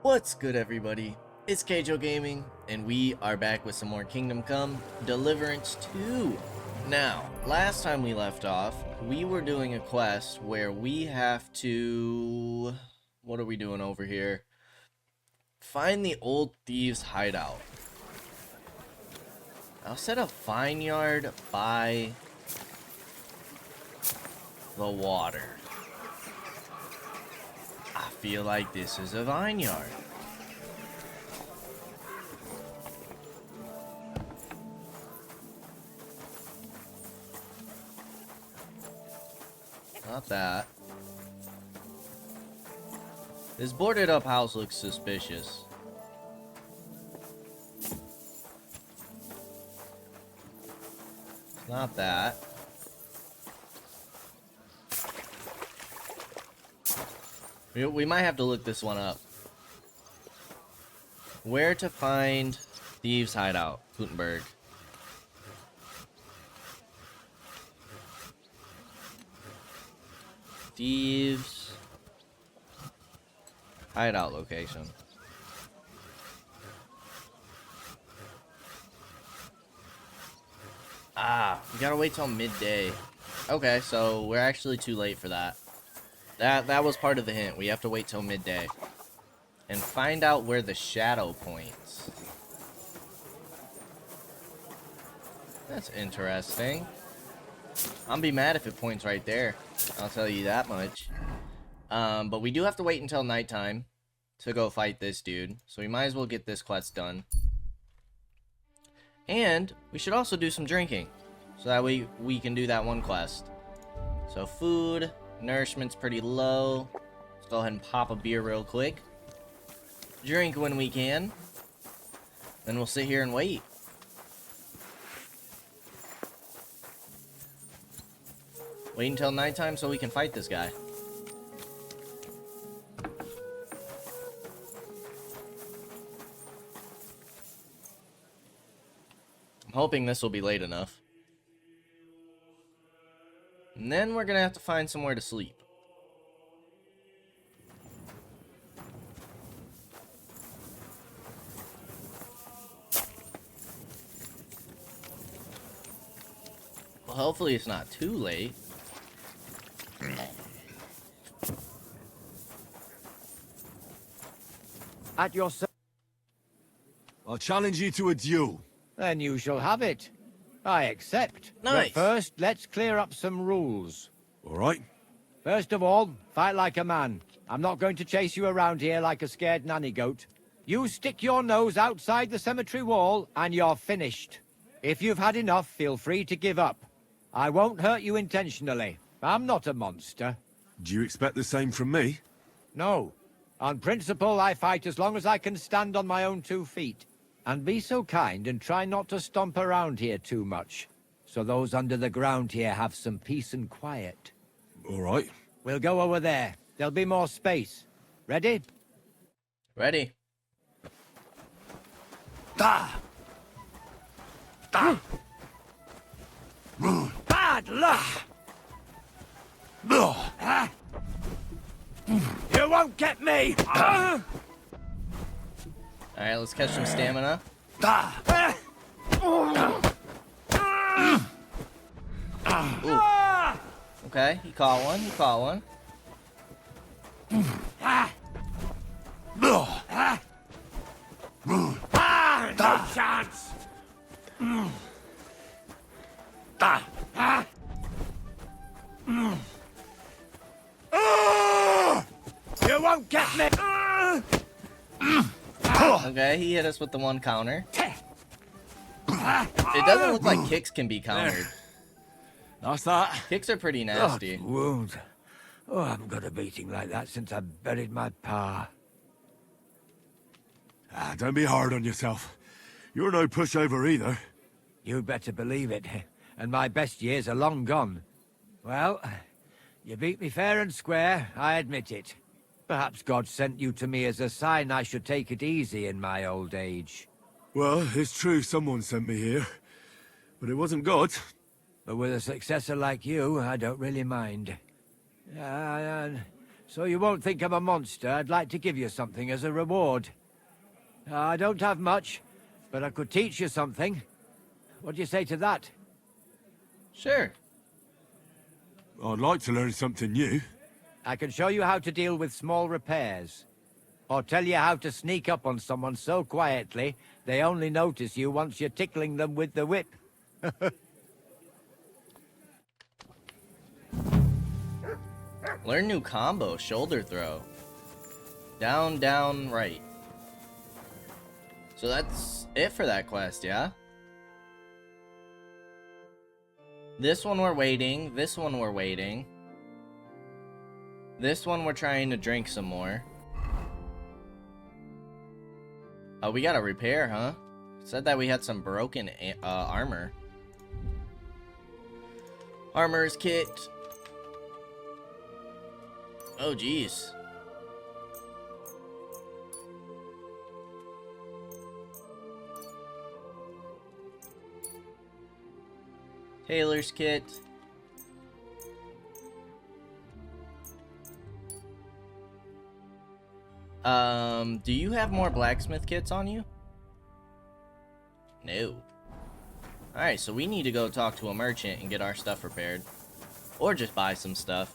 What's good, everybody? It's Kaige-O Gaming, and we are back with some more Kingdom Come Deliverance 2. Now, last time we left off, we were doing a quest where we have to... What are we doing over here? Find the old thieves' hideout. I'll set a vineyard by the water. I feel like this is a vineyard. Not that. This boarded up house looks suspicious. It's not that. We might have to look this one up. Where to find thieves' hideout, Gutenberg. Thieves' hideout location. We gotta wait till midday. Okay, so we're actually too late for that. That was part of the hint. We have to wait till midday. And find out where the shadow points. That's interesting. I'll be mad if it points right there. I'll tell you that much. But we do have to wait until nighttime to go fight this dude. So we might as well get this quest done. And we should also do some drinking. So that we can do that one quest. So food, nourishment's pretty low. Let's go ahead and pop a beer real quick. Drink when we can. Then we'll sit here and wait. Wait until nighttime so we can fight this guy. I'm hoping this will be late enough. And then we're gonna have to find somewhere to sleep. Well, hopefully it's not too late. At your service. I'll challenge you to a duel. Then you shall have it. I accept. Nice. But first, let's clear up some rules. All right? First of all, fight like a man. I'm not going to chase you around here like a scared nanny goat. You stick your nose outside the cemetery wall, and you're finished. If you've had enough, feel free to give up. I won't hurt you intentionally. I'm not a monster. Do you expect the same from me? No. On principle, I fight as long as I can stand on my own 2 feet. And be so kind and try not to stomp around here too much, so those under the ground here have some peace and quiet. All right. We'll go over there. There'll be more space. Ready? Ready. Da! Da! Bad luck! You won't get me! Alright, let's catch some stamina. Ooh. Okay, he caught one, he caught one. No chance! You won't get me! Okay, he hit us with the one counter. It doesn't look like kicks can be countered. That's that. Kicks are pretty nasty. Wound. Oh, I haven't got a beating like that since I buried my pa. Don't be hard on yourself. You're no pushover either. You'd better believe it. And my best years are long gone. Well, you beat me fair and square, I admit it. Perhaps God sent you to me as a sign I should take it easy in my old age. Well, it's true someone sent me here. But it wasn't God. But with a successor like you, I don't really mind. So you won't think I'm a monster, I'd like to give you something as a reward. I don't have much, but I could teach you something. What do you say to that? Sure. I'd like to learn something new. I can show you how to deal with small repairs. Or tell you how to sneak up on someone so quietly, they only notice you once you're tickling them with the whip. Learn new combo, shoulder throw. Down, down, right. So that's it for that quest, yeah? This one we're waiting. This one we're waiting. This one we're trying to drink some more. Oh, we gotta repair, huh? Said that we had some broken armor. Armor's kit. Oh, jeez. Tailor's kit. Do you have more blacksmith kits on you? No. Alright, so we need to go talk to a merchant and get our stuff repaired. Or just buy some stuff.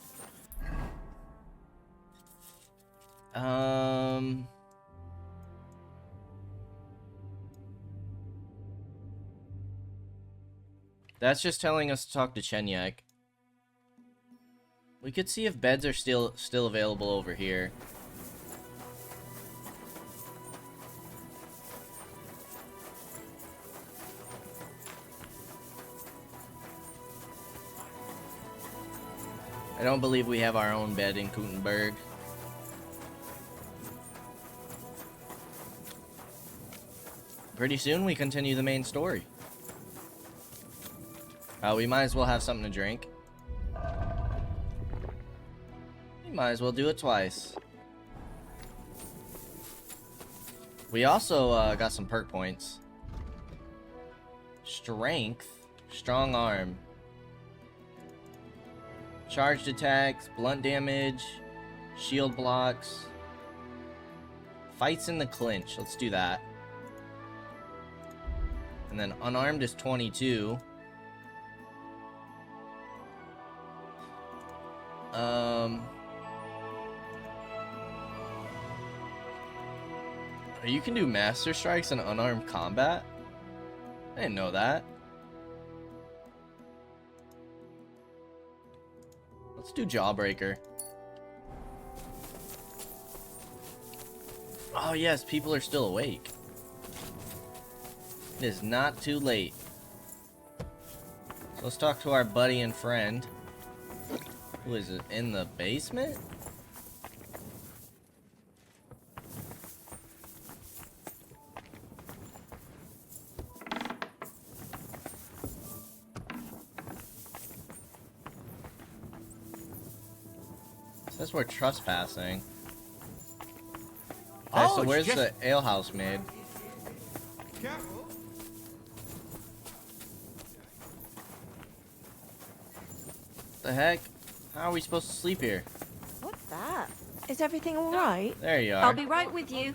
That's just telling us to talk to Chenyak. We could see if beds are still available over here. I don't believe we have our own bed in Gutenberg. Pretty soon we continue the main story. We might as well have something to drink. We might as well do it twice. We also got some perk points. Strength, strong arm. Charged attacks, blunt damage, shield blocks. Fights in the clinch, let's do that. And then unarmed is 22. You can do master strikes in unarmed combat? I didn't know that. Let's do Jawbreaker. Oh yes, people are still awake. It is not too late. So let's talk to our buddy and friend. Who is it? In the basement? Says we're trespassing. Okay, so where's the alehouse maid? Careful. The heck? How are we supposed to sleep here? What's that? Is everything all right? There you are. I'll be right with you.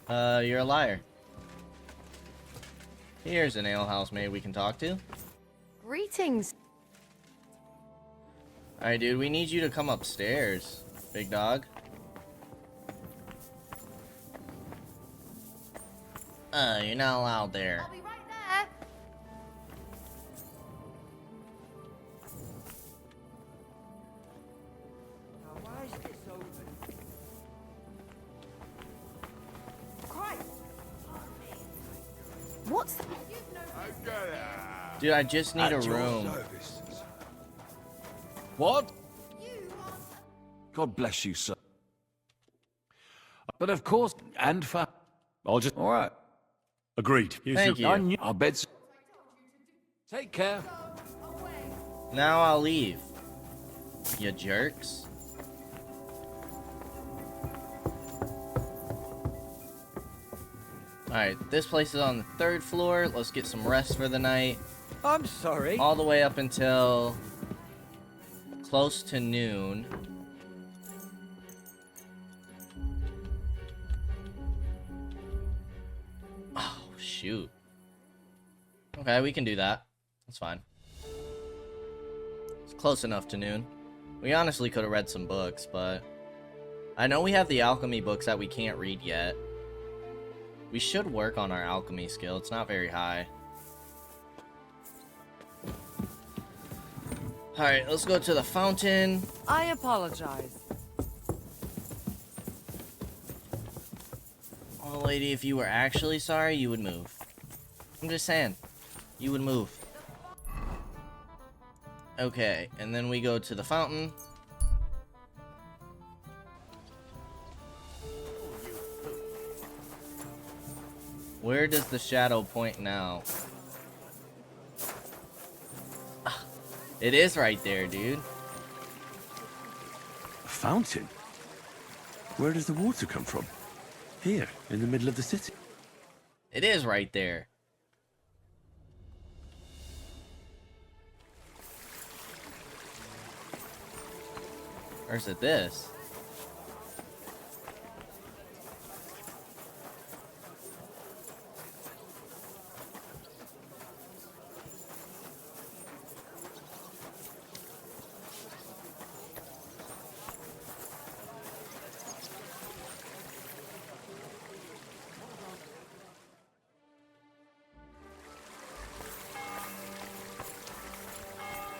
You're a liar. Here's an alehouse maid we can talk to. Greetings. Alright, dude, we need you to come upstairs, big dog. You're not allowed there. I'll be right there. Now, why is this open? Christ. What's that? Dude, I just need a room. What? God bless you, sir. But of course, and for... I'll just... All right. Agreed. Here's Thank your... you. Our beds... Take care. Now I'll leave. You jerks. Alright, this place is on the 3rd floor. Let's get some rest for the night. I'm sorry. All the way up until close to noon. shoot. Okay, we can do that. That's fine. It's close enough to noon. We honestly could have read some books, but I know we have the alchemy books that we can't read yet. We should work on our alchemy skill. It's not very high. Alright, let's go to the fountain. I apologize. Oh, lady, if you were actually sorry, you would move. I'm just saying. You would move. Okay, and then we go to the fountain. Where does the shadow point now? Ah, it is right there, dude. A fountain? Where does the water come from? Here, in the middle of the city. It is right there. Or is it this?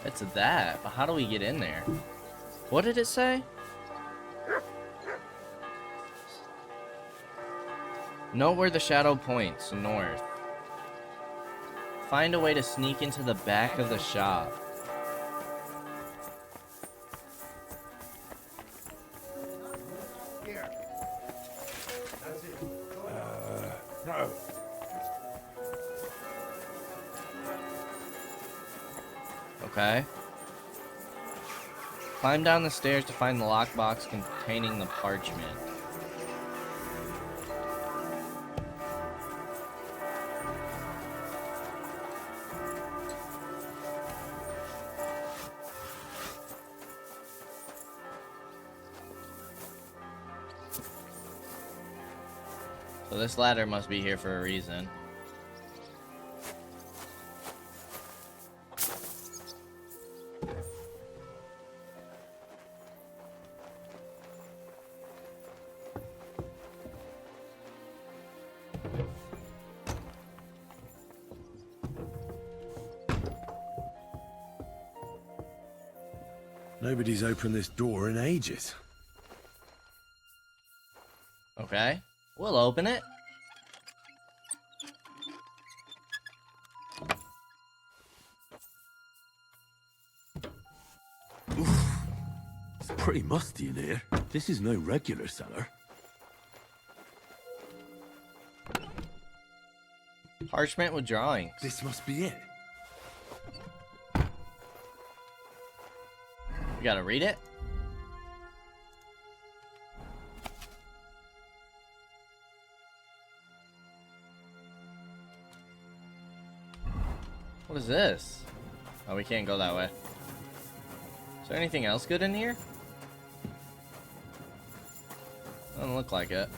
It's that, but how do we get in there? What did it say? Note where the shadow points, north. Find a way to sneak into the back of the shop. No. Okay. Climb down the stairs to find the lockbox containing the parchment. So this ladder must be here for a reason. Nobody's opened this door in ages. Okay. We'll open it. It's pretty musty in here. This is no regular cellar. Parchment with drawings. This must be it. We gotta read it. What is this? Oh, we can't go that way. Is there anything else good in here? Doesn't look like it.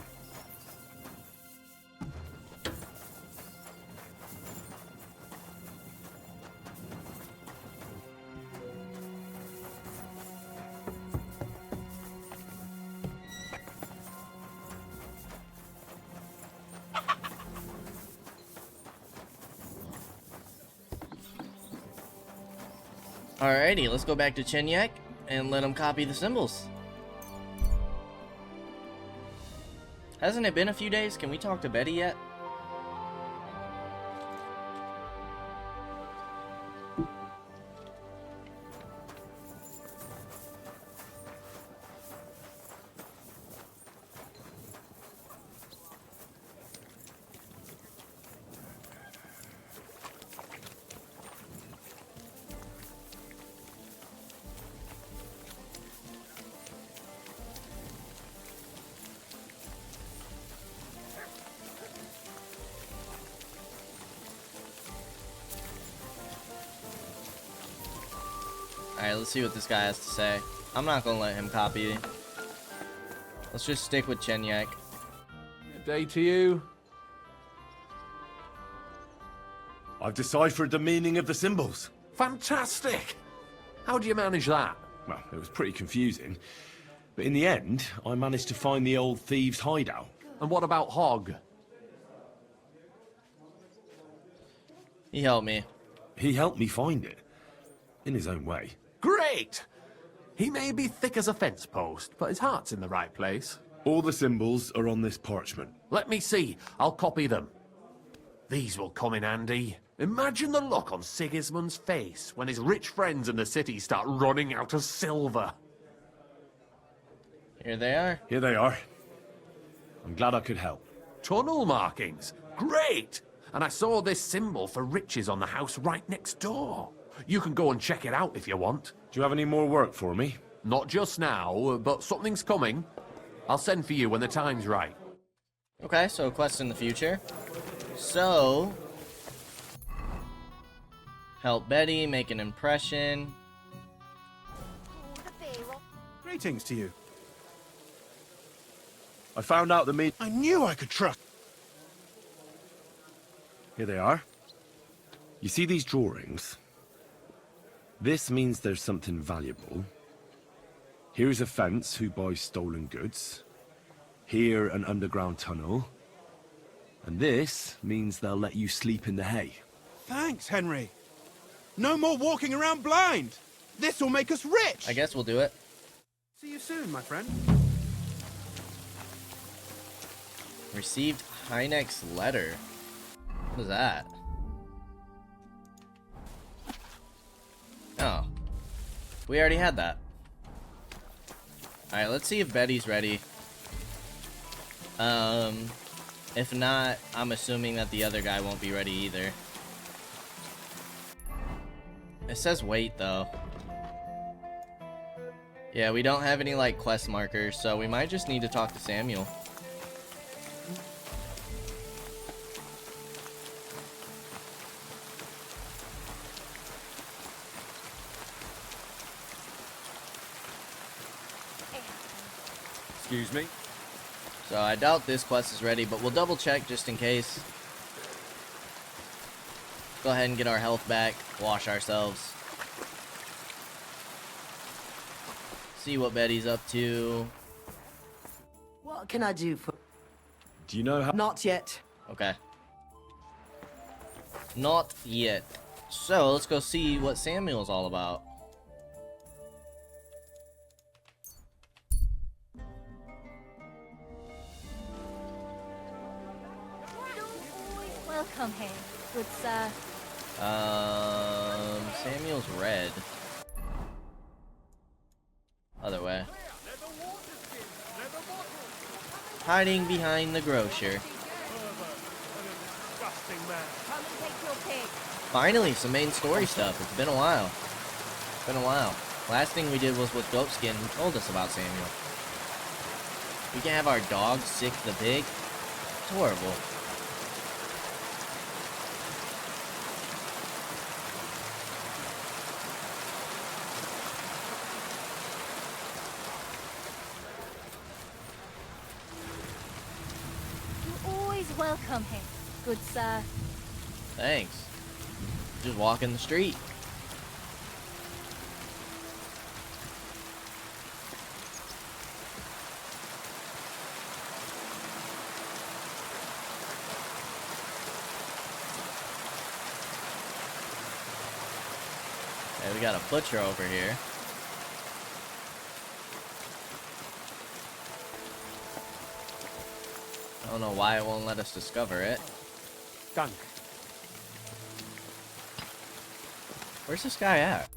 Alrighty, let's go back to Chenyek and let him copy the symbols. Hasn't it been a few days? Can we talk to Betty yet? Alright, let's see what this guy has to say. I'm not gonna let him copy. Let's just stick with Chenyek. Good day to you. I've deciphered the meaning of the symbols. Fantastic! How do you manage that? Well, it was pretty confusing. But in the end, I managed to find the old thieves' hideout. And what about Hogg? He helped me. He helped me find it. In his own way. Great! He may be thick as a fence post, but his heart's in the right place. All the symbols are on this parchment. Let me see. I'll copy them. These will come in handy. Imagine the look on Sigismund's face when his rich friends in the city start running out of silver. Here they are. Here they are. I'm glad I could help. Tunnel markings. Great! And I saw this symbol for riches on the house right next door. You can go and check it out if you want. Do you have any more work for me? Not just now, but something's coming. I'll send for you when the time's right. Okay, so a quest in the future. So, help Betty make an impression. Greetings to you. I found out the meat. I knew I could trust. Here they are. You see these drawings? This means there's something valuable. Here's a fence who buys stolen goods. Here, an underground tunnel. And this means they'll let you sleep in the hay. Thanks, Henry. No more walking around blind. This will make us rich. I guess we'll do it. See you soon, my friend. Received Hynek's letter. What was that? Oh. We already had that. Alright, let's see if Betty's ready. If not, I'm assuming that the other guy won't be ready either. It says wait, though. Yeah, we don't have any, like, quest markers, so we might just need to talk to Samuel. Excuse me? So I doubt this quest is ready, but we'll double check just in case. Go ahead and get our health back, wash ourselves. See what Betty's up to. What can I do for... Do you know how... Not yet. Okay. Not yet. So let's go see what Samuel's all about. Welcome here, good sir. Samuel's red. Other way. Hiding behind the grocer. Come and take your pick. Finally, some main story stuff. It's been a while. It's been a while. Last thing we did was with Goatskin, who told us about Samuel. We can have our dog sick the pig. It's horrible. Welcome here, good sir. Thanks. Just walking the street. Okay, we got a butcher over here. I don't know why it won't let us discover it. Dank. Where's this guy at?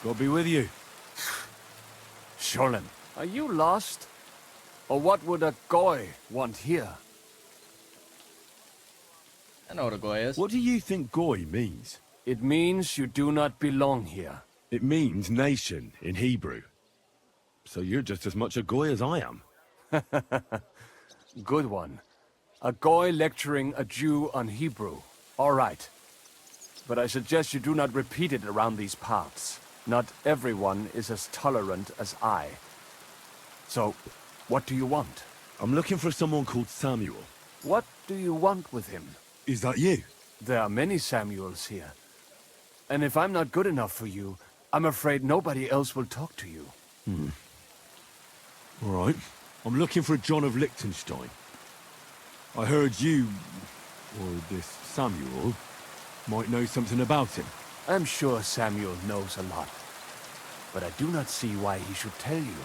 God be with you. Sholem, are you lost? Or what would a goy want here? I know what a goy is. What do you think goy means? It means you do not belong here. It means nation in Hebrew. So you're just as much a goy as I am. Good one. A Goy lecturing a Jew on Hebrew. All right. But I suggest you do not repeat it around these parts. Not everyone is as tolerant as I. So, what do you want? I'm looking for someone called Samuel. What do you want with him? Is that you? There are many Samuels here. And if I'm not good enough for you, I'm afraid nobody else will talk to you. All right. I'm looking for a John of Liechtenstein. I heard you, or this Samuel, might know something about him. I'm sure Samuel knows a lot. But I do not see why he should tell you.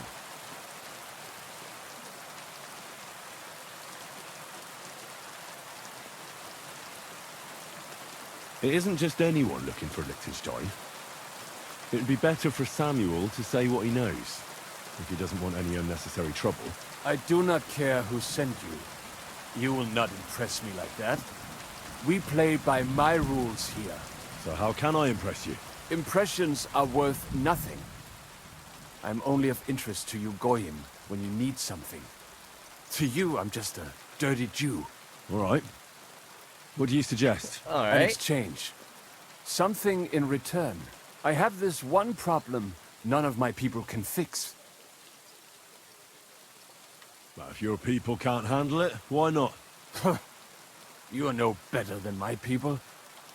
It isn't just anyone looking for Liechtenstein. It'd be better for Samuel to say what he knows, if he doesn't want any unnecessary trouble. I do not care who sent you. You will not impress me like that. We play by my rules here. So how can I impress you? Impressions are worth nothing. I'm only of interest to you Goyim when you need something. To you, I'm just a dirty Jew. All right. What do you suggest? All An right. exchange. Something in return. I have this one problem none of my people can fix. Well, if your people can't handle it, why not? You are no better than my people.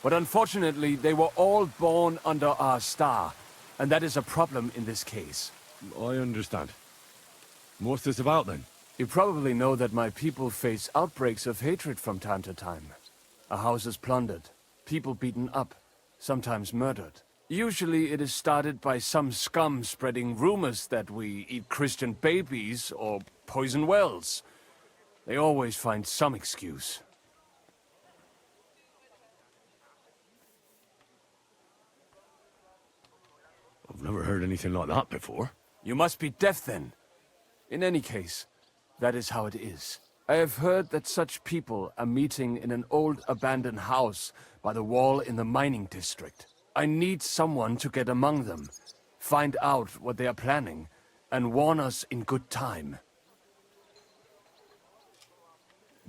But unfortunately, they were all born under our star. And that is a problem in this case. I understand. What's this about, then? You probably know that my people face outbreaks of hatred from time to time. A house is plundered, people beaten up, sometimes murdered. Usually it is started by some scum spreading rumors that we eat Christian babies or poison wells. They always find some excuse. I've never heard anything like that before. You must be deaf then. In any case, that is how it is. I have heard that such people are meeting in an old abandoned house by the wall in the mining district. I need someone to get among them, find out what they are planning, and warn us in good time.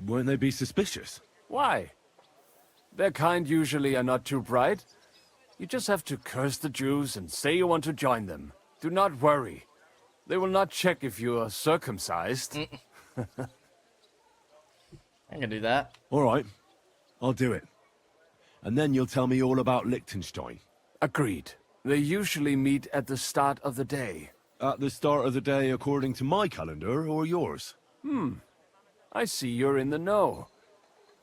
Won't they be suspicious? Why? Their kind usually are not too bright. You just have to curse the Jews and say you want to join them. Do not worry. They will not check if you are circumcised. I can do that. All right. I'll do it. And then you'll tell me all about Liechtenstein. Agreed. They usually meet at the start of the day. At the start of the day according to my calendar, or yours? I see you're in the know.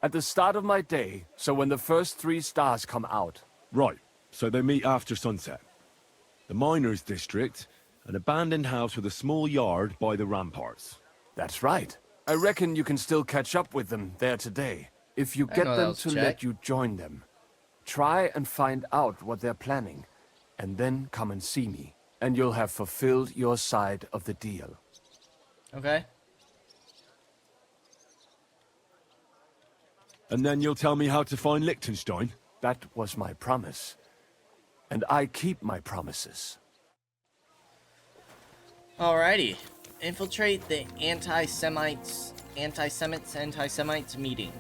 At the start of my day, so when the first 3 stars come out. Right. So they meet after sunset. The miners' district, an abandoned house with a small yard by the ramparts. That's right. I reckon you can still catch up with them there today. If you I get know that them was to check. let you join them. Try and find out what they're planning, and then come and see me, and you'll have fulfilled your side of the deal. Okay. And then you'll tell me how to find Liechtenstein? That was my promise. And I keep my promises. Alrighty. Infiltrate the anti-Semites meeting.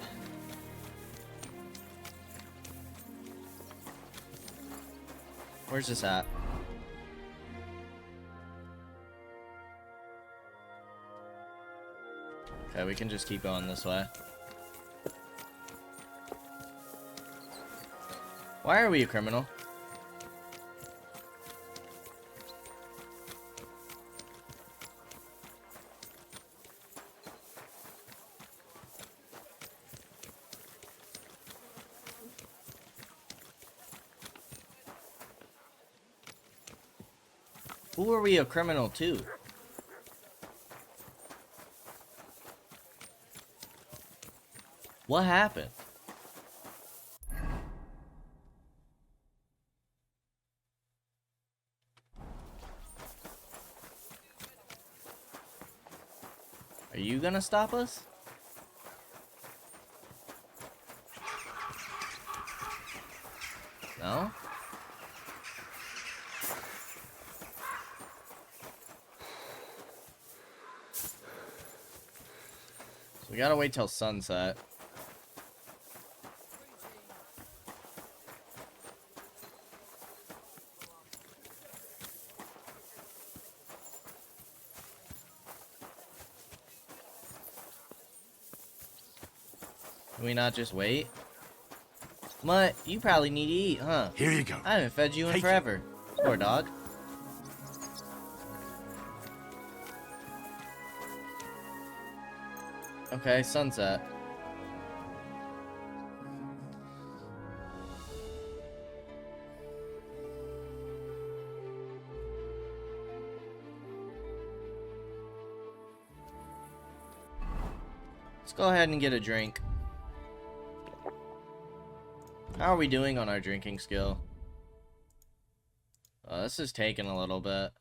Where's this at? Okay, we can just keep going this way. Why are we a criminal? Who are we a criminal to? What happened? Are you gonna stop us? No? We gotta wait till sunset. Can we not just wait? Mutt, you probably need to eat, huh? Here you go. I haven't fed you in Take it. forever. Poor dog. Okay, sunset. Let's go ahead and get a drink. How are we doing on our drinking skill? This is taking a little bit.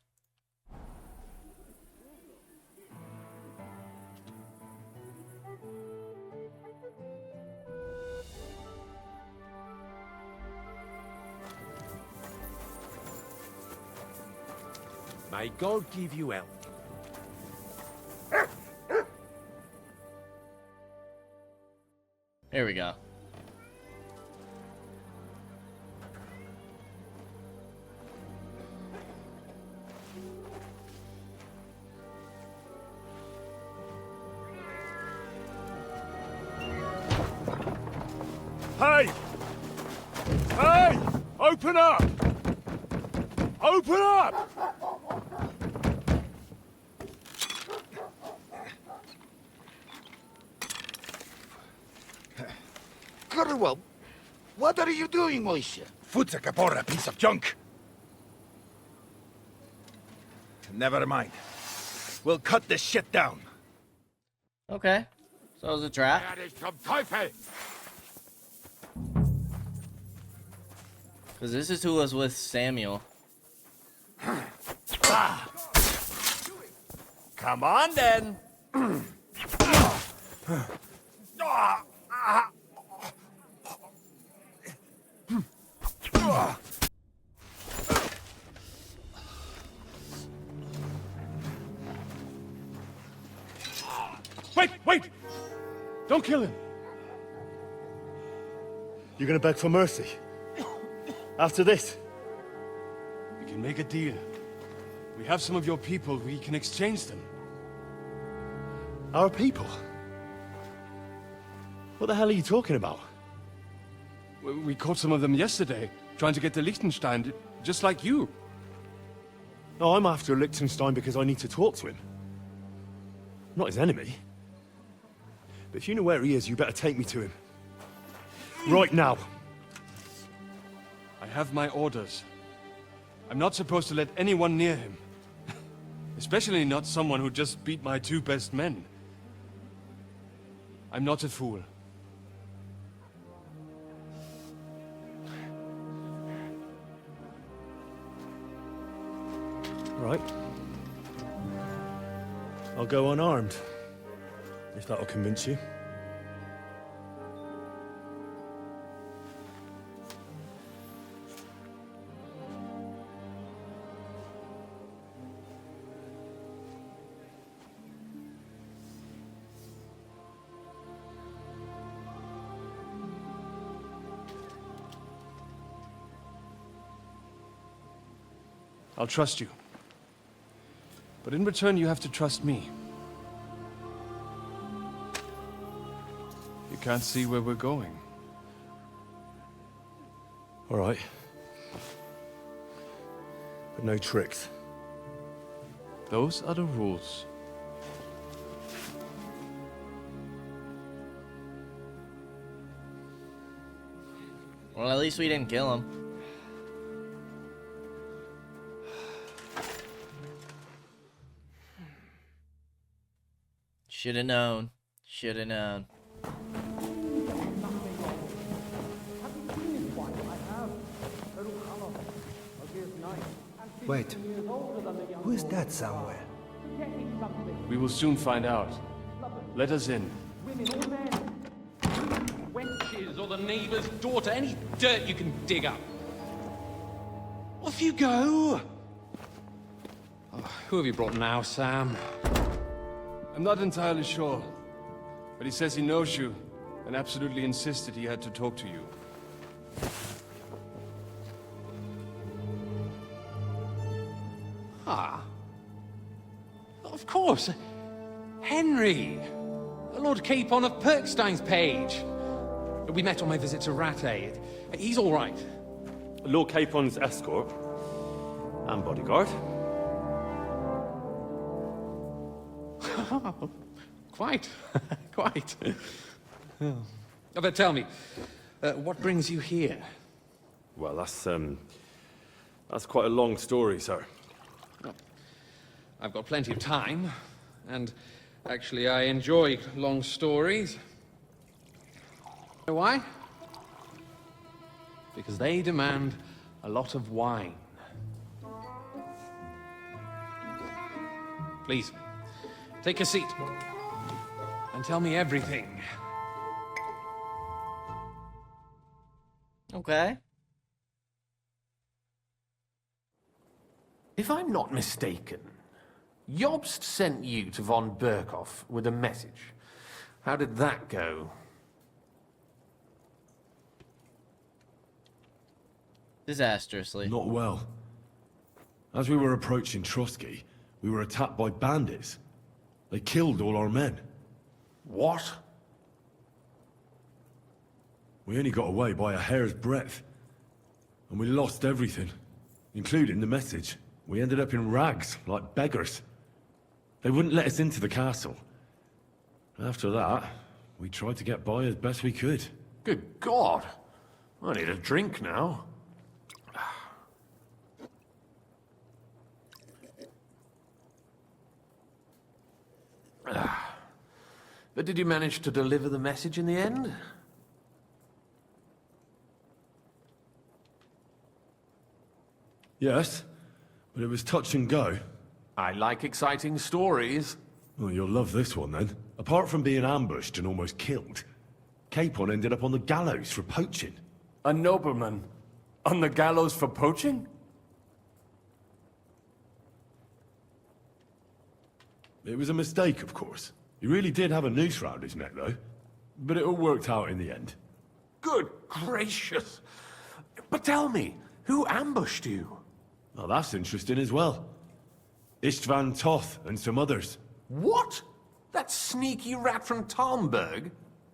May God give you help. Here we go. Hey! Hey! Open up! Open up! Well, what are you doing, Moishe? Foot's a caporra, piece of junk. Never mind. We'll cut this shit down. Okay. So it was a trap. Because this is who was with Samuel. Come on, then. Wait! Don't kill him! You're gonna beg for mercy? After this? We can make a deal. We have some of your people. We can exchange them. Our people? What the hell are you talking about? We caught some of them yesterday, trying to get to Liechtenstein, just like you. No, I'm after Liechtenstein because I need to talk to him. I'm not his enemy. But if you know where he is, you better take me to him. Right now. I have my orders. I'm not supposed to let anyone near him. Especially not someone who just beat my two best men. I'm not a fool. Right. I'll go unarmed. If that'll convince you. I'll trust you. But in return, you have to trust me. You can't see where we're going. All right. But no tricks. Those are the rules. Well, at least we didn't kill him. Shoulda known. Shoulda known. Wait, who is that somewhere? We will soon find out. Let us in. Wenches or the neighbour's daughter, any dirt you can dig up. Off you go! Oh, who have you brought now, Sam? I'm not entirely sure. But he says he knows you, and absolutely insisted he had to talk to you. Ah. Of course. Henry. Lord Capon of Perkstein's page. We met on my visit to Rattay. He's all right. Lord Capon's escort and bodyguard. Quite. Quite. But tell me, what brings you here? Well, that's quite a long story, sir. Well, I've got plenty of time, and actually I enjoy long stories. You know why? Because they demand a lot of wine. Please, take a seat and tell me everything. Okay. If I'm not mistaken, Jobst sent you to von Berkhoff with a message. How did that go? Disastrously. Not well. As we were approaching Trotsky, we were attacked by bandits. They killed all our men. What? We only got away by a hair's breadth. And we lost everything, including the message. We ended up in rags, like beggars. They wouldn't let us into the castle. After that, we tried to get by as best we could. Good God. I need a drink now. But did you manage to deliver the message in the end? Yes, but it was touch and go. I like exciting stories. Well, you'll love this one then. Apart from being ambushed and almost killed, Capon ended up on the gallows for poaching. A nobleman? On the gallows for poaching? It was a mistake, of course. He really did have a noose round his neck, though. But it all worked out in the end. Good gracious. But tell me, who ambushed you? Oh, that's interesting as well. Istvan Toth and some others. What? That sneaky rat from Talmberg?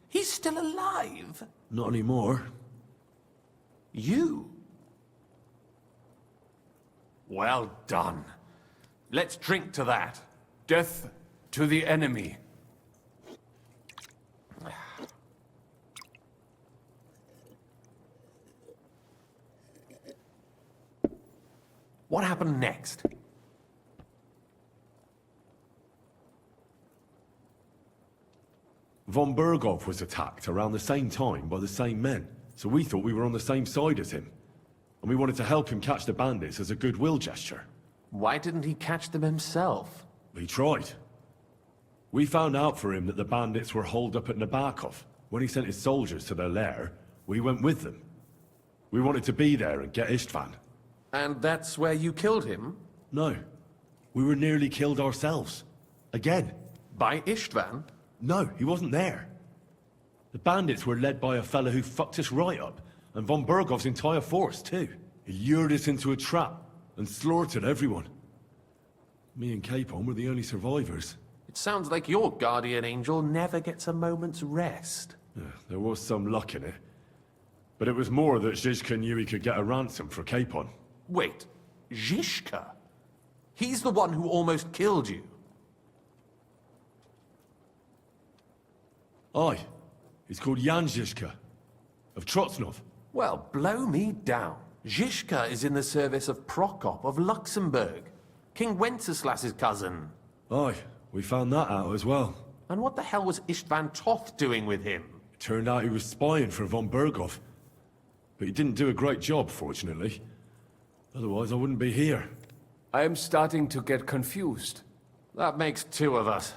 He's still alive? Not anymore. You? Well done. Let's drink to that. Death to the enemy. What happened next? Von Berghoff was attacked around the same time by the same men, so we thought we were on the same side as him. And we wanted to help him catch the bandits as a goodwill gesture. Why didn't he catch them himself? He tried. We found out for him that the bandits were holed up at Nabokov. When he sent his soldiers to their lair, we went with them. We wanted to be there and get Istvan. And that's where you killed him? No. We were nearly killed ourselves. Again. By Istvan? No, he wasn't there. The bandits were led by a fella who fucked us right up, and von Bergov's entire force, too. He lured us into a trap and slaughtered everyone. Me and Capon were the only survivors. It sounds like your guardian angel never gets a moment's rest. Yeah, there was some luck in it. But it was more that Zizka knew he could get a ransom for Capon. Wait, Zizka? He's the one who almost killed you. Aye. He's called Jan Zizka, of Trotsnov. Well, blow me down. Zizka is in the service of Prokop of Luxembourg, King Wenceslas's cousin. Aye, we found that out as well. And what the hell was Istvan Toth doing with him? It turned out he was spying for von Berghoff. But he didn't do a great job, fortunately. Otherwise, I wouldn't be here. I am starting to get confused. That makes two of us.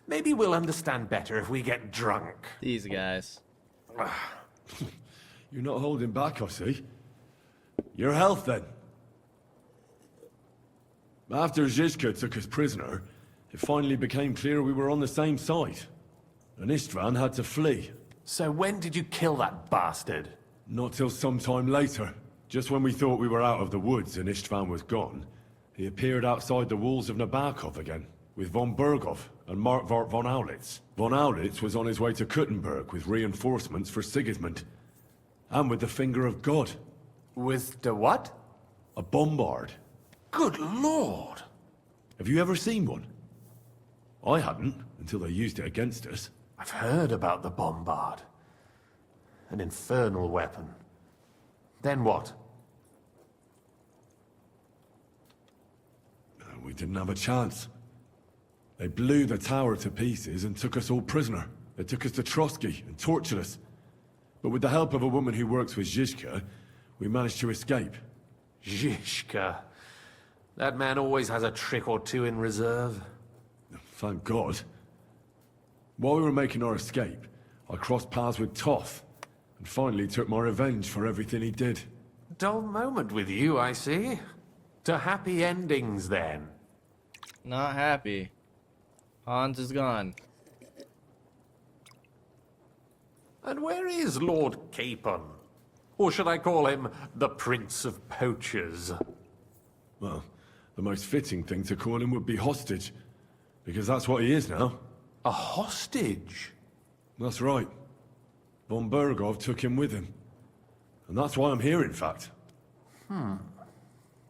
Maybe we'll understand better if we get drunk. These guys. You're not holding back, I see. Your health, then. After Zizka took us prisoner, it finally became clear we were on the same side. and Istvan had to flee. So when did you kill that bastard? Not till some time later. Just when we thought we were out of the woods and Istvan was gone, he appeared outside the walls of Nabokov again, with von Bergov and Markvart von Aulitz. Von Aulitz was on his way to Kuttenberg with reinforcements for Sigismund. And with the finger of God. With the what? A bombard. Good lord! Have you ever seen one? I hadn't, until they used it against us. I've heard about the bombard. An infernal weapon. Then what? We didn't have a chance. They blew the tower to pieces and took us all prisoner. They took us to Trotsky and tortured us. But with the help of a woman who works with Zizka, we managed to escape. Zizka. That man always has a trick or two in reserve. Thank God. While we were making our escape, I crossed paths with Toth, and finally took my revenge for everything he did. Dull moment with you, I see. To happy endings, then. Not happy. Hans is gone. And where is Lord Capon? Or should I call him the Prince of Poachers? Well, the most fitting thing to call him would be hostage, because that's what he is now. A hostage? That's right. Von Bergov took him with him. And that's why I'm here, in fact.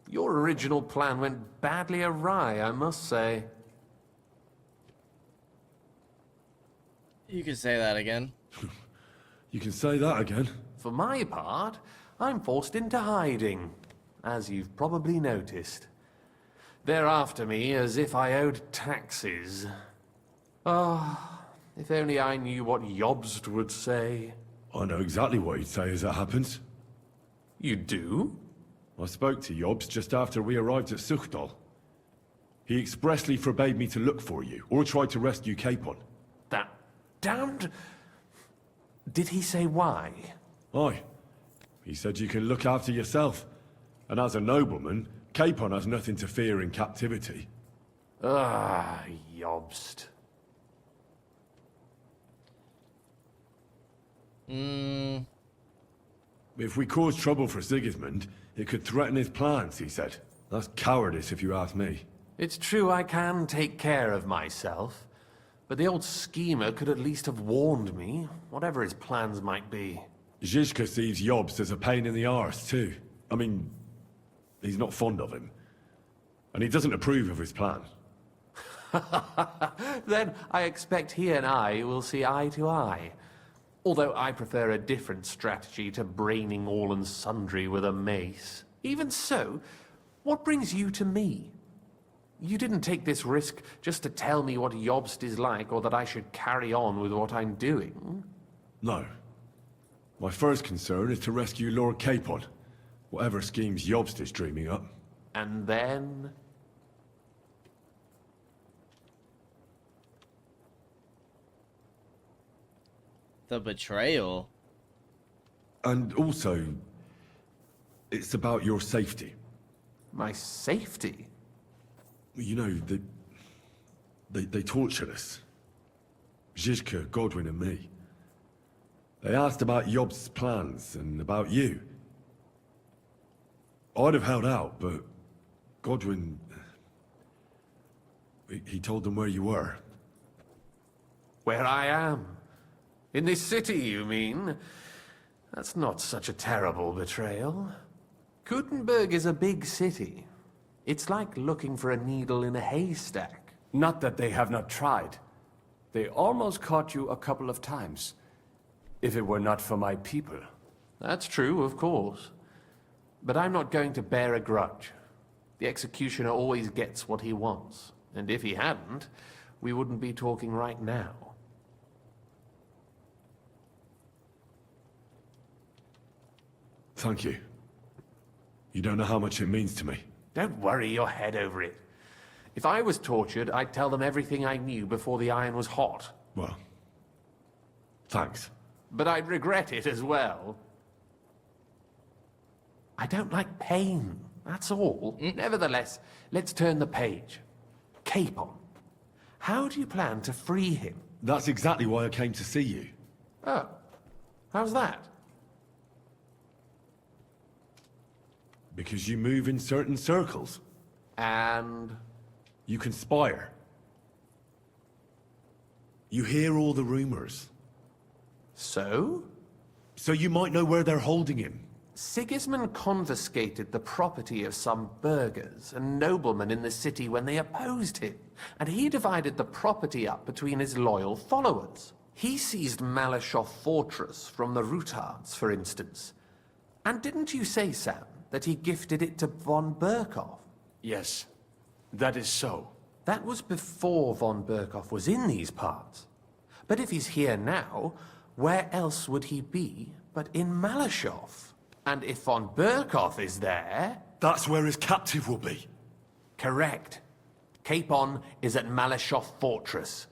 Your original plan went badly awry, I must say. You can say that again. You can say that again. For my part, I'm forced into hiding, as you've probably noticed. They're after me as if I owed taxes. Ah, if only I knew what Jobst would say. I know exactly what he'd say as it happens. You do? I spoke to Jobst just after we arrived at Suchdal. He expressly forbade me to look for you, or try to rescue Capon. That damned... Did he say why? Aye. He said you can look after yourself. And as a nobleman, Capon has nothing to fear in captivity. Ah, Jobst. If we cause trouble for Sigismund, it could threaten his plans, he said. That's cowardice, if you ask me. It's true I can take care of myself, but the old schemer could at least have warned me, whatever his plans might be. Zizka sees Jobst as a pain in the arse, too. I mean, he's not fond of him. And he doesn't approve of his plan. Then I expect he and I will see eye to eye. Although I prefer a different strategy to braining all and sundry with a mace. Even so, what brings you to me? You didn't take this risk just to tell me what Jobst is like, or that I should carry on with what I'm doing. No. My first concern is to rescue Lord Capon, whatever schemes Jobst is dreaming up. And then... The betrayal. And also, it's about your safety. My safety? You know, they tortured us. Zizka, Godwin and me. They asked about Jobst's plans and about you. I'd have held out, but Godwin... He told them where you were. Where I am? In this city, you mean? That's not such a terrible betrayal. Kuttenberg is a big city. It's like looking for a needle in a haystack. Not that they have not tried. They almost caught you a couple of times. If it were not for my people. That's true, of course. But I'm not going to bear a grudge. The executioner always gets what he wants. And if he hadn't, we wouldn't be talking right now. Thank you. You don't know how much it means to me. Don't worry your head over it. If I was tortured, I'd tell them everything I knew before the iron was hot. Well, thanks. But I'd regret it as well. I don't like pain, that's all. Nevertheless, let's turn the page. Capon. How do you plan to free him? That's exactly why I came to see you. Oh, how's that? Because you move in certain circles. And You conspire. You hear all the rumors. so? So you might know where they're holding him. Sigismund confiscated the property of some burghers and noblemen in the city when they opposed him, and he divided the property up between his loyal followers. He seized Malashov Fortress from the Rutards, for instance. And didn't you say, Sam, that he gifted it to von Berkov? Yes, that is so. That was before von Berkov was in these parts. But if he's here now, where else would he be but in Malashov? And if von Berkov is there... That's where his captive will be. Correct. Capon is at Malashov Fortress.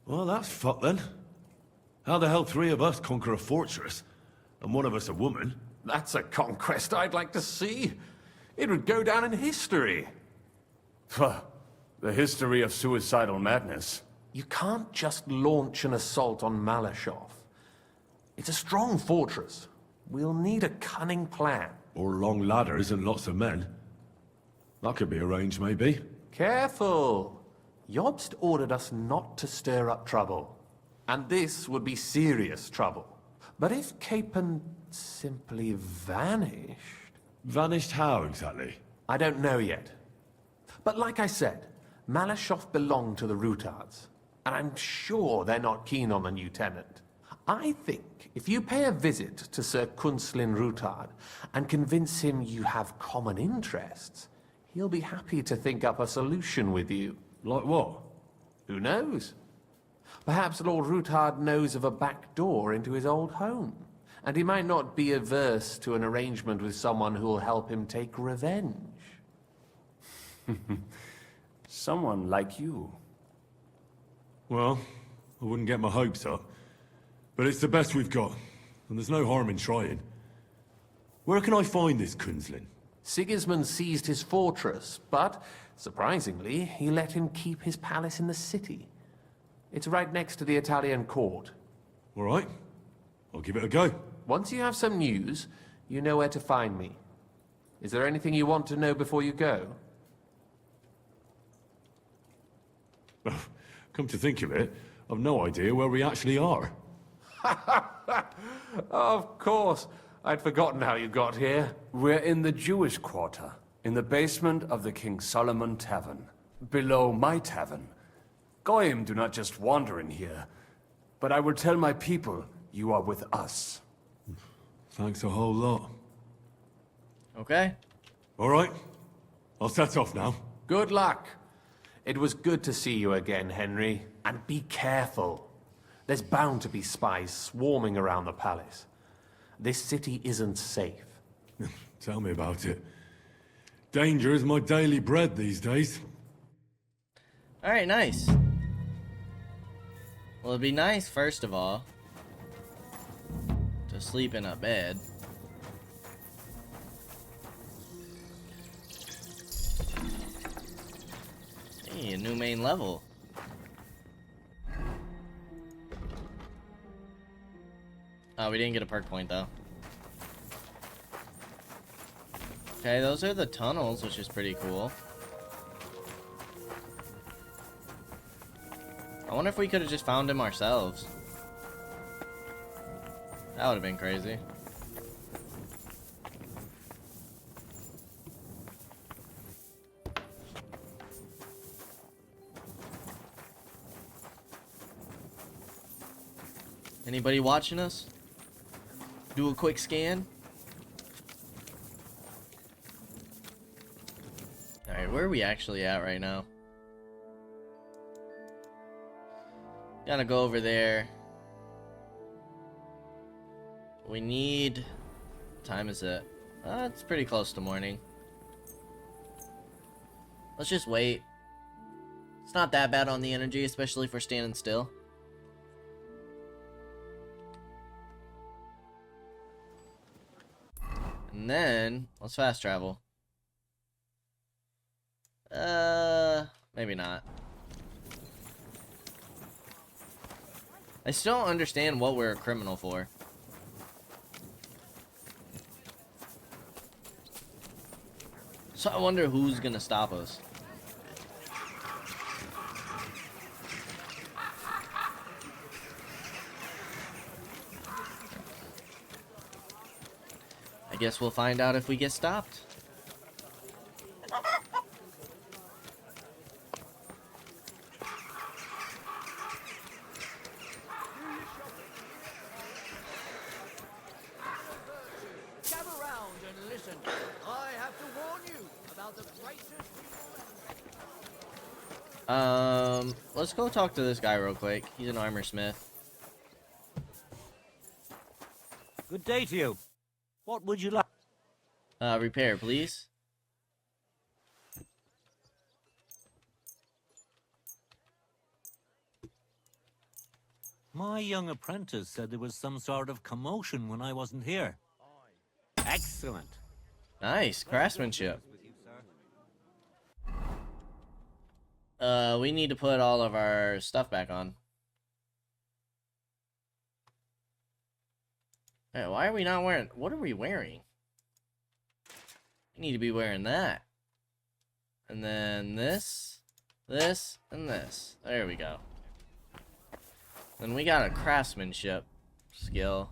Well, that's fucked then. How the hell 3 of us conquer a fortress, and one of us a woman? That's a conquest I'd like to see. It would go down in history. Pho, the history of suicidal madness. You can't just launch an assault on Malashov. It's a strong fortress. We'll need a cunning plan. Or long ladders and lots of men. That could be arranged, maybe. Careful! Jobst ordered us not to stir up trouble. And this would be serious trouble. But if Capon simply vanished... Vanished how, exactly? I don't know yet. But like I said, Malashov belonged to the Rutards. And I'm sure they're not keen on the new tenant. I think if you pay a visit to Sir Kunslin Rutard and convince him you have common interests, he'll be happy to think up a solution with you. Like what? Who knows? Perhaps Lord Rutard knows of a back door into his old home, and he might not be averse to an arrangement with someone who'll help him take revenge. Someone like you. Well, I wouldn't get my hopes up. But it's the best we've got, and there's no harm in trying. Where can I find this Kunslin? Sigismund seized his fortress, but, surprisingly, he let him keep his palace in the city. It's right next to the Italian court. All right. I'll give it a go. Once you have some news, you know where to find me. Is there anything you want to know before you go? Come to think of it, I've no idea where we actually are. Of course. I'd forgotten how you got here. We're in the Jewish quarter, in the basement of the King Solomon Tavern, below my tavern. Goyim do not just wander in here, but I will tell my people you are with us. Thanks a whole lot. Okay. All right. I'll set off now. Good luck. It was good to see you again, Henry. And be careful. There's bound to be spies swarming around the palace. This city isn't safe. Tell me about it. Danger is my daily bread these days. Alright, nice. Well, it'd be nice, first of all, to sleep in a bed. Hey, a new main level. Oh, we didn't get a perk point, though. Okay, those are the tunnels, which is pretty cool. I wonder if we could have just found him ourselves. That would have been crazy. Anybody watching us? Do a quick scan. Alright, where are we actually at right now? Gotta go over there. We need... What time is it? It's pretty close to morning. Let's just wait. It's not that bad on the energy, especially if we're standing still. And then, let's fast travel. Maybe not. I still don't understand what we're a criminal for. So I wonder who's gonna stop us. I guess we'll find out if we get stopped. Gather round and listen. I have to warn you about the greatest Let's go talk to this guy real quick. He's an armor smith. Good day to you. What would you like? Repair, please. My young apprentice said there was some sort of commotion when I wasn't here. Excellent. Nice craftsmanship. We need to put all of our stuff back on. Hey, why are we not wearing? What are we wearing? We need to be wearing that. And then this, and this. There we go. Then we got a craftsmanship skill.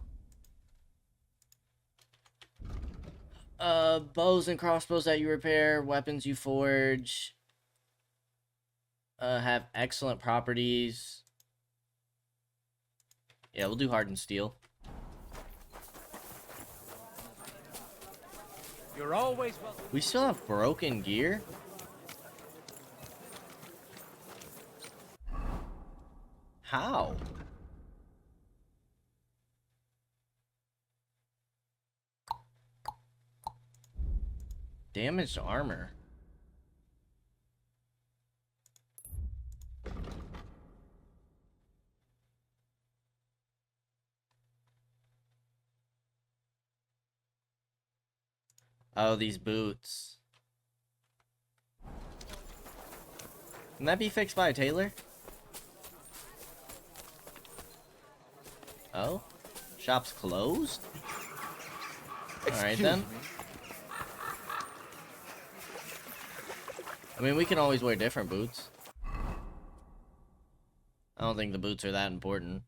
Bows and crossbows that you repair, weapons you forge, have excellent properties. Yeah, we'll do hardened steel. You're always welcome. We still have broken gear? How? Damaged armor. Oh, these boots. Can that be fixed by a tailor? Oh? Shop's closed? Alright then. I mean, we can always wear different boots. I don't think the boots are that important.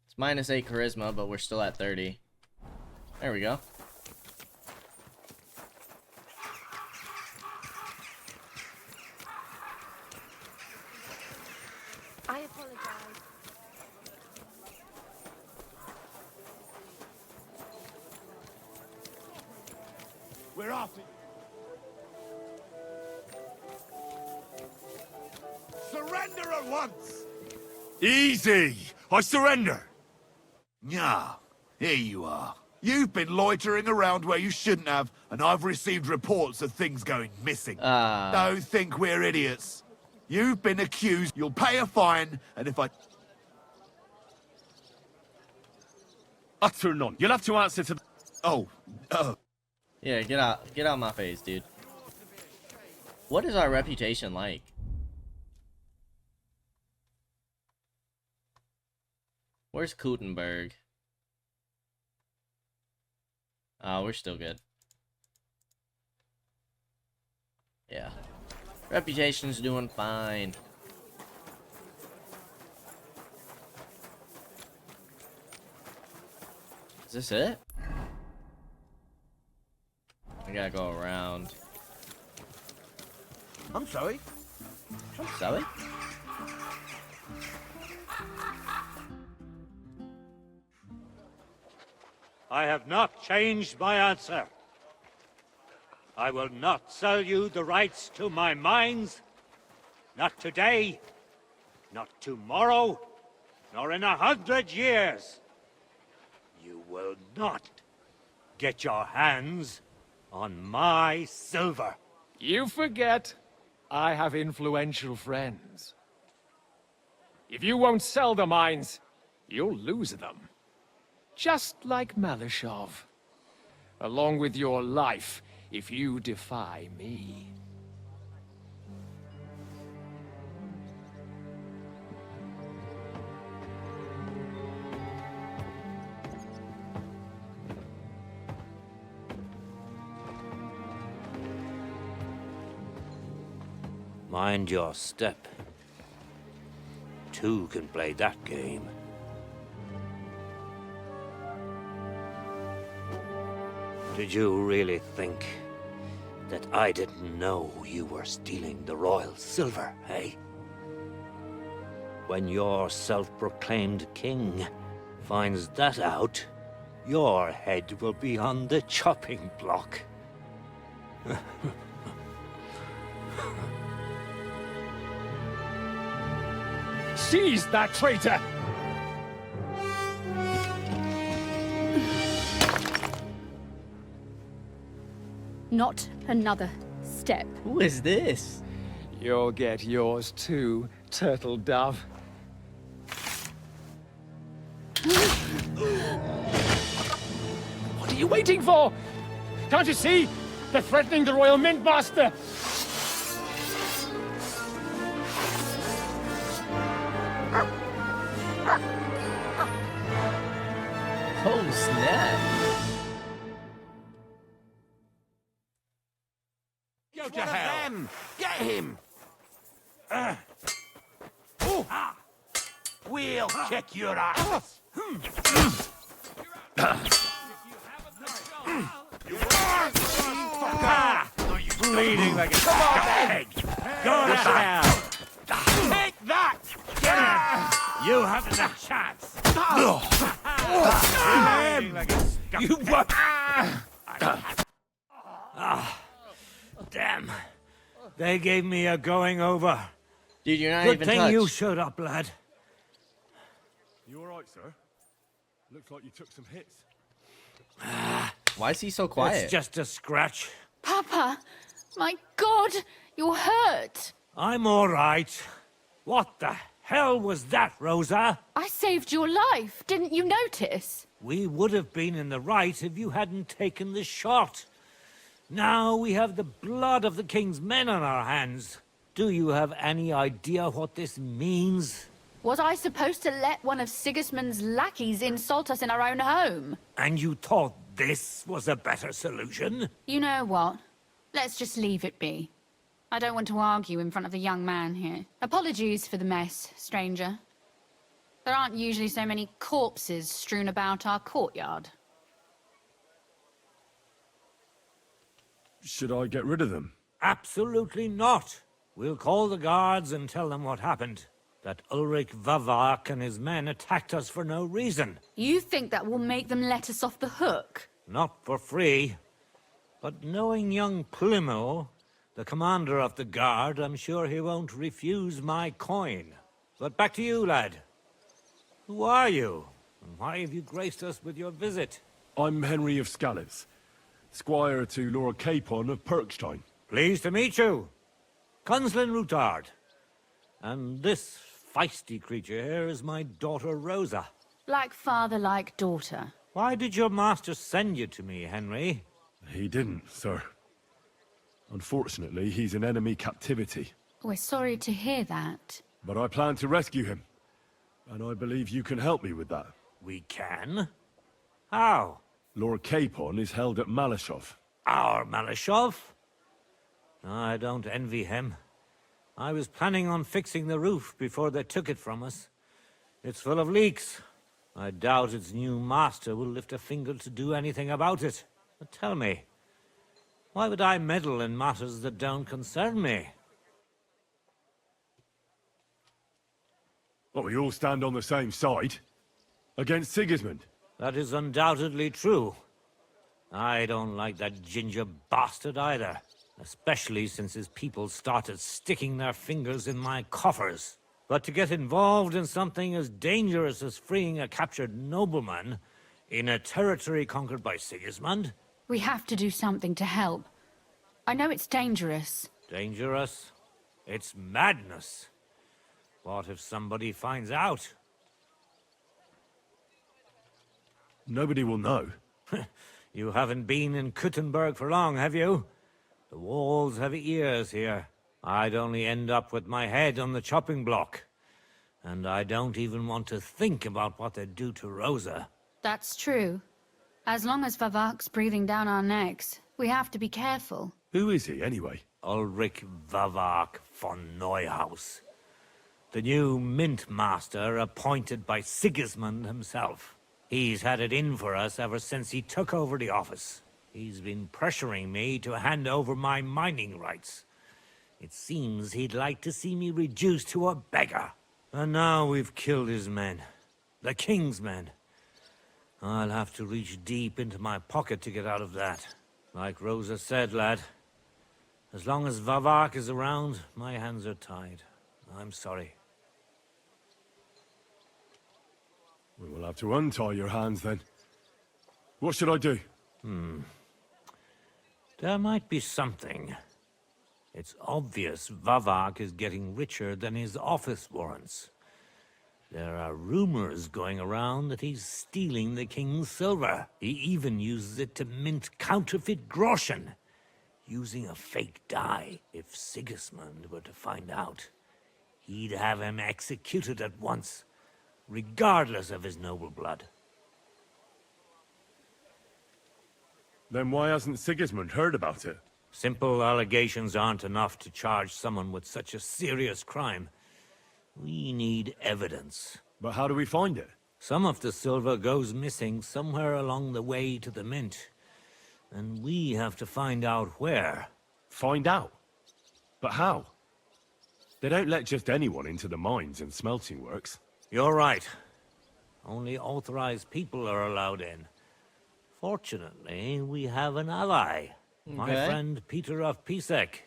It's -8 charisma, but we're still at 30. There we go. I apologize. We're off. Surrender at once! Easy! I surrender! Yeah, here you are. You've been loitering around where you shouldn't have, and I've received reports of things going missing. Don't think we're idiots. You've been accused, you'll pay a fine, and if I... Utter none. You'll have to answer to... Oh, Yeah, get out my face, dude. What is our reputation like? Where's Gutenberg? Oh, we're still good. Yeah. Reputation's doing fine. Is this it? I gotta go around. I'm sorry. Sally? I have not changed my answer. I will not sell you the rights to my mines. Not today, not tomorrow, nor in 100 years. You will not get your hands on my silver. You forget, I have influential friends. If you won't sell the mines, you'll lose them. Just like Malishov. along with your life, if you defy me. Mind your step. Two can play that game. Did you really think that I didn't know you were stealing the royal silver, eh? When your self-proclaimed king finds that out, your head will be on the chopping block. Seize that traitor! Not another step. Who is this? You'll get yours too, turtle dove. What are you waiting for? Can't you see? They're threatening the Royal Mint Master! Oh, snap. Go to hell! Them. Get him! We'll kick your ass! Bleeding like a pig. Go to hell. Take that! Get him! You haven't a chance. Bleeding like a skunk. You what? Damn. They gave me a going over. Dude, you're not Good even thing touched. you showed up, lad. You alright, sir? Looks like you took some hits. Why is he so quiet? It's just a scratch. Papa! My God! You're hurt! I'm all right. What the hell was that, Rosa? I saved your life. Didn't you notice? We would have been in the right if you hadn't taken the shot. Now we have the blood of the king's men on our hands. Do you have any idea what this means? Was I supposed to let one of Sigismund's lackeys insult us in our own home? And you thought this was a better solution? You know what? Let's just leave it be. I don't want to argue in front of the young man here. Apologies for the mess, stranger. There aren't usually so many corpses strewn about our courtyard. Should I get rid of them? Absolutely not. We'll call the guards and tell them what happened. That Ulrich Vavak and his men attacked us for no reason. You think that will make them let us off the hook? Not for free. But knowing young Plimo, the commander of the guard, I'm sure he won't refuse my coin. But back to you, lad. Who are you? And why have you graced us with your visit? I'm Henry of Scalitz, squire to Lord Capon of Perkstein. Pleased to meet you. Conslin Routard. And this feisty creature here is my daughter Rosa. Like father, like daughter. Why did your master send you to me, Henry? He didn't, sir. Unfortunately, he's in enemy captivity. We're sorry to hear that. But I plan to rescue him. And I believe you can help me with that. We can? How? Lord Capon is held at Malashov. Our Malashov? I don't envy him. I was planning on fixing the roof before they took it from us. It's full of leaks. I doubt its new master will lift a finger to do anything about it. But tell me, why would I meddle in matters that don't concern me? Well, we all stand on the same side. Against Sigismund. That is undoubtedly true. I don't like that ginger bastard either. Especially since his people started sticking their fingers in my coffers. But to get involved in something as dangerous as freeing a captured nobleman in a territory conquered by Sigismund? We have to do something to help. I know it's dangerous. Dangerous? It's madness. What if somebody finds out? Nobody will know. You haven't been in Kuttenberg for long, have you? The walls have ears here. I'd only end up with my head on the chopping block. And I don't even want to think about what they'd do to Rosa. That's true. As long as Vavak's breathing down our necks, we have to be careful. Who is he, anyway? Ulrich Vavak von Neuhaus. The new mint master appointed by Sigismund himself. He's had it in for us ever since he took over the office. He's been pressuring me to hand over my mining rights. It seems he'd like to see me reduced to a beggar. And now we've killed his men. The king's men. I'll have to reach deep into my pocket to get out of that. Like Rosa said, lad, as long as Vavak is around, my hands are tied. I'm sorry. We will have to untie your hands then. What should I do? There might be something. It's obvious Vavak is getting richer than his office warrants. There are rumors going around that he's stealing the king's silver. He even uses it to mint counterfeit groschen, using a fake die. If Sigismund were to find out, he'd have him executed at once, regardless of his noble blood. Then why hasn't Sigismund heard about it? Simple allegations aren't enough to charge someone with such a serious crime. We need evidence. But how do we find it? Some of the silver goes missing somewhere along the way to the mint. And we have to find out where. Find out? But how? They don't let just anyone into the mines and smelting works. You're right. Only authorized people are allowed in. Fortunately, we have an ally. My friend Peter of Pisek.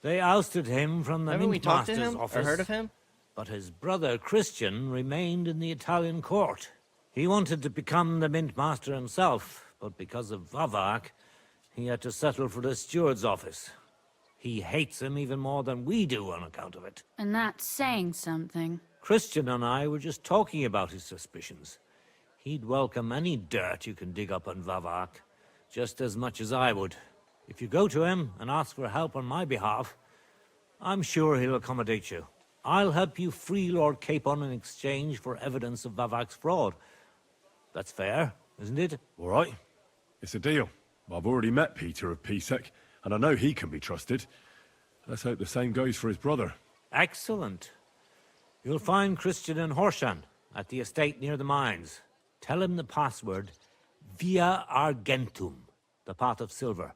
They ousted him from the Haven't we mint talked to master's him office. or heard of him? But his brother Christian remained in the Italian court. He wanted to become the mint master himself, but because of Vavak, he had to settle for the steward's office. He hates him even more than we do on account of it. And that's saying something. Christian and I were just talking about his suspicions. He'd welcome any dirt you can dig up on Vavak, just as much as I would. If you go to him and ask for help on my behalf, I'm sure he'll accommodate you. I'll help you free Lord Capon in exchange for evidence of Vavak's fraud. That's fair, isn't it? All right. It's a deal. I've already met Peter of Pisek, and I know he can be trusted. Let's hope the same goes for his brother. Excellent. You'll find Christian and Horshan at the estate near the mines. Tell him the password, Via Argentum, the pot of silver.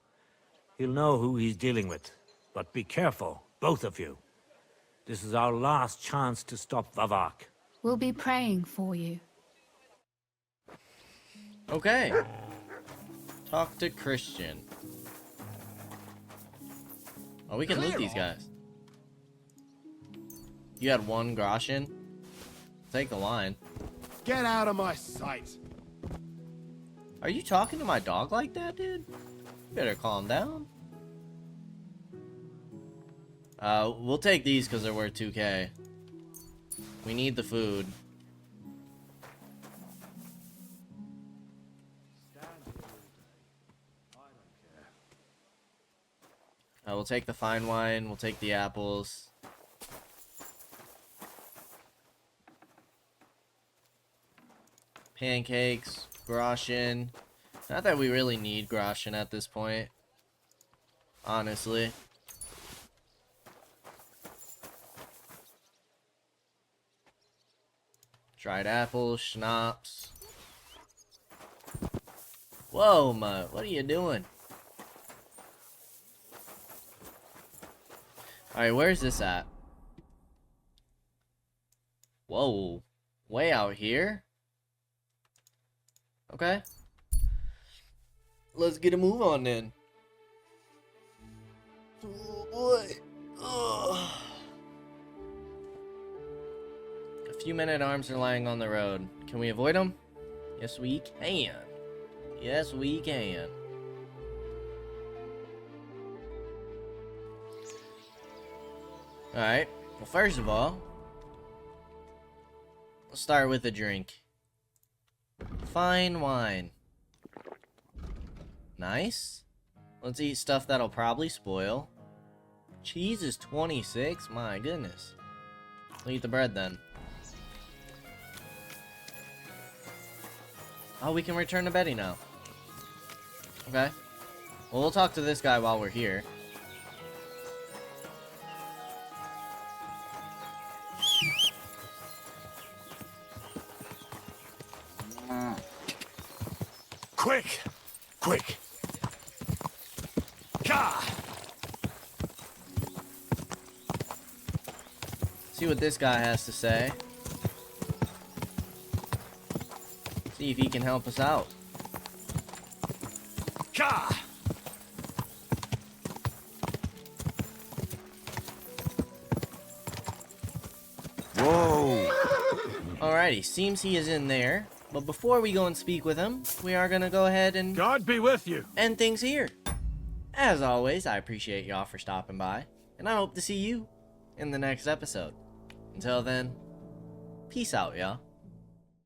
He'll know who he's dealing with. But be careful, both of you. This is our last chance to stop Vavak. We'll be praying for you. Okay. Talk to Christian. Oh, we can loot these guys. You had one groschen? Take the line. Get out of my sight. Are you talking to my dog like that, dude? You better calm down. We'll take these because they're worth 2K. We need the food. We'll take the fine wine. We'll take the apples. Pancakes, groschen. Not that we really need groschen at this point. Honestly. Dried apples, schnapps. Whoa, what are you doing? Alright, where's this at? Whoa. Way out here? Okay. Let's get a move on then. Oh boy. Ugh. A few men-at-arms are lying on the road. Can we avoid them? Yes, we can. Yes, we can. Alright. Well, first of all, let's start with a drink. Fine wine. Nice. Let's eat stuff that'll probably spoil. Cheese is 26? My goodness. We'll eat the bread then. Oh, we can return to Betty now. Okay. Well, we'll talk to this guy while we're here. Quick! Quick! Ka! See what this guy has to say. See if he can help us out. Ka! Whoa! Alrighty, seems he is in there. But before we go and speak with him, we are gonna go ahead and God be with you. end things here. As always, I appreciate y'all for stopping by, and I hope to see you in the next episode. Until then, peace out, y'all.